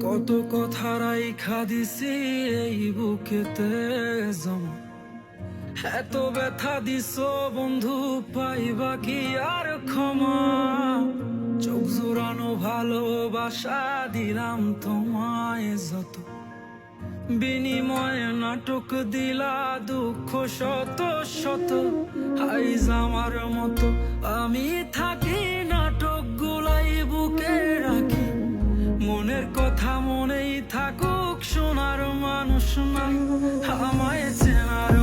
কত কথা রাইখা দিছি এই বুকেতে জমা, এত ব্যথা দিছো বন্ধু, পাইবা কি আর ক্ষমা? চোখ জোড়ানো ভালোবাসা দিলাম তোমায় যত, বিনিময়ে নাটক দিলা দুঃখ শত শত। আইজ আমার মতো আমি থাকি, নাটক গুলাই বুকে রাখি, মনের কথা মনেই থাকুক, শোনার মানুষ নাই আমায় চেনার